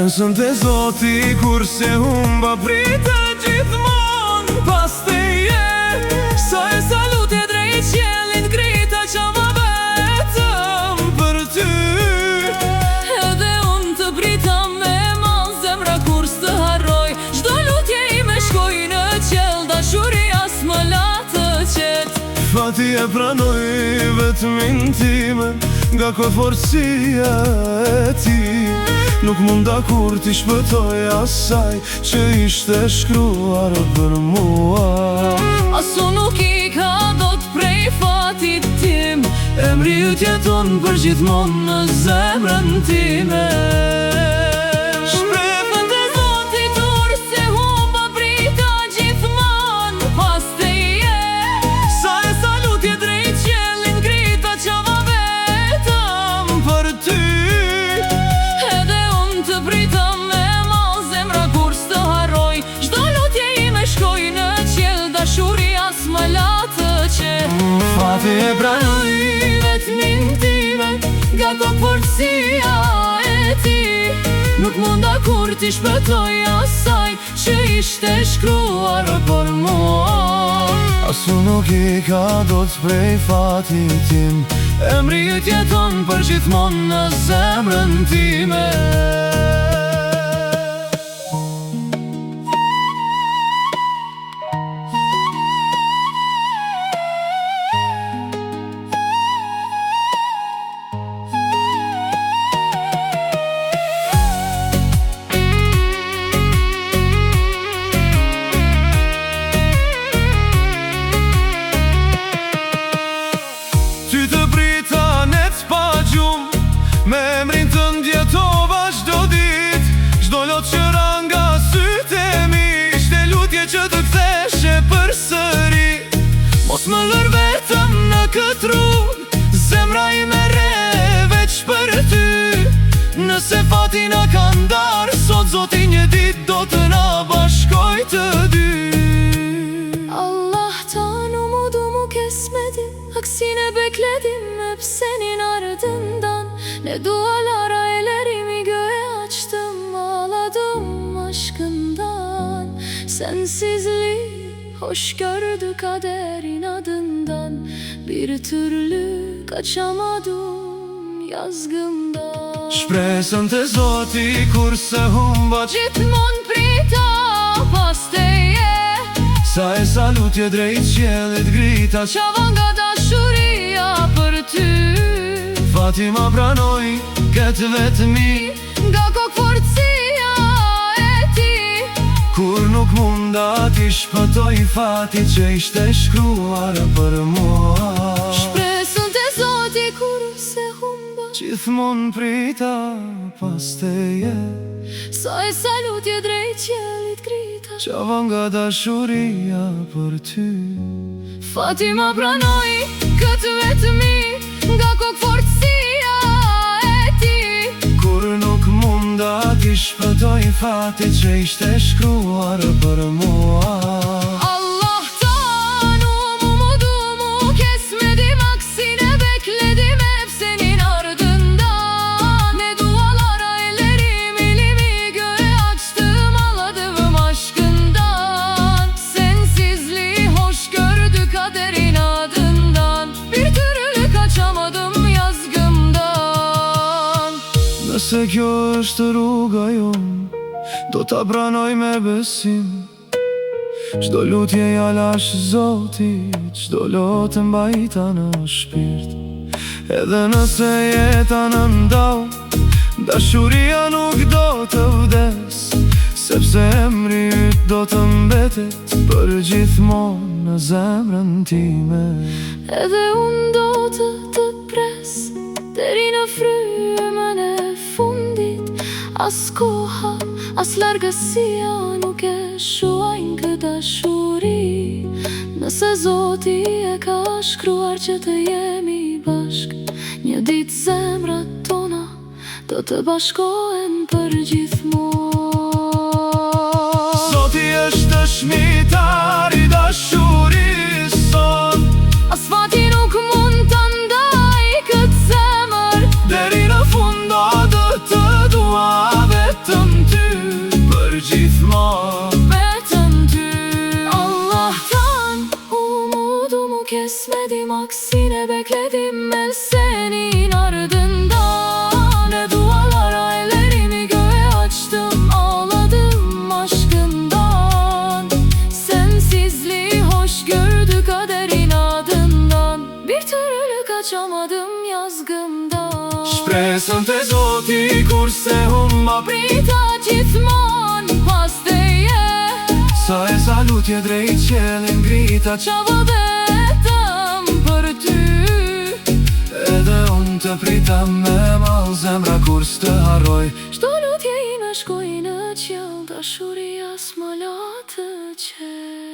Shpresën te Zoti kurse humba prita gjithmon pas teje. Sa e salutje drejt qiellit grita qava vetëm për ty. Edhe unë të prita me mal zemra kur s'të harroj. Çdo lutje ime shkoj në qell, dashuria s'më la të qet. Fati e pranoj vetmin time, nga kot forcia e ti. Nuk munda kur t'i shpëtoj asaj që ishte shkruar për mua. Asu nuk i ka dot prej fatit tim, Emri yt jeton për gjithmonë në zemrën time. Shprehën te Zoti kurse humba prita gjithmon pas teje. Sa e salutje drejt qiellit grita qava vetëm për ty. Edhe unë të prita me mal zemra kur s'të harroj. Çdo lutje ime shkoj në qell, dashuria s'më la të qet. Fati e pranoj vetmin time, nga kot forcia e ti. Nuk munda kur t'i shpëtoj asaj që ishte shkruar për mua. Asu nuk i ka dot prej fatit tim, emri yt jeton për gjithmonë në zemrën time. Ty të prita net pa gjum, me emrin të ndjetova çdo dit. Çdo lot që ra nga sytë e mi, ishte lutje që të ktheshe përsëri. Mos më lër vetëm në këtë rrugë, zemra ime re veç për ty. Nëse fati na ka ndar, sot Zoti një dit do të na bashkoj të dy. Allah'tan umudumu kesmedim, aksine bekledim hep senin ardından. Ne dualara ellerimi göğe açtım, ağladım aşkından. Sensizliği hoş gördü kader inadından, bir türlü kaçamadım yazgımdan. Shpresën te Zoti kurse humba Gjithmon prita pas teje. Sa e salutje drejt qiellit grita Qava nga dashuria për ty. Fati ma pranoj këtë vetmi, Nga kot forcia e ti. kur nuk munda t'i shpëtoj fatit që ishte shkruar për mua. Shpresën te Zoti kurse humba Gjithmon prita pas teje. Sa e salutje drejt qiellit grita Qava nga dashuria për ty. Fati ma pranoj këtë vetmi, nga kot forcia e ti. Kur nuk munda t'i shpëtoj fatit që ishte shkruar për mua. Allah'tan umudumu kesmedim, aksine bekledim hep senin ardından. Ne dualara ellerim elimi göğe açtım, ağladım aşkından. Sensizliği hoş gördü kader inadından, bir türlü kaçamadım yazgımdan. Nëse kjo është rruga jon, do t'a pranoj me besim. Çdo lutje ja lash Zotit, çdo lotë mbajta në shpirt. Edhe nëse jeta në ndau, dashuria nuk do të vdes, sepse emri yt do të mbetet për gjithmonë në zemrën time. Edhe unë do të pres deri në frymën e fundit. As koha, as largësia nuk e shuajnë këtë dashuri. Nëse Zoti e ka shkruar që të jemi bashk, një ditë zemrat tona do të bashkohen për gjithmonë. Zoti është dëshmitar i dashurisë son. As fati nuk mund të ndaj këtë zemër, Deri në fund do të dua vetëm kesmedim, aksine bekledim ben senin ardından. Ne dualar, ellerimi göğe açtım, ağladım aşkından. Sensizliği hoş gördü kader inadından, bir türlü kaçamadım yazgımdan. Shpresën te Zoti kurse unë ma Prita gjithmonë pas teje, Sa e sa lutje drejt qelin grita qava vetëm për ty. Edhe unë të prita me mall zemra kur s'të harroj. Çdo lutje ime shkoj në qiell, dashuria s'më la të qel.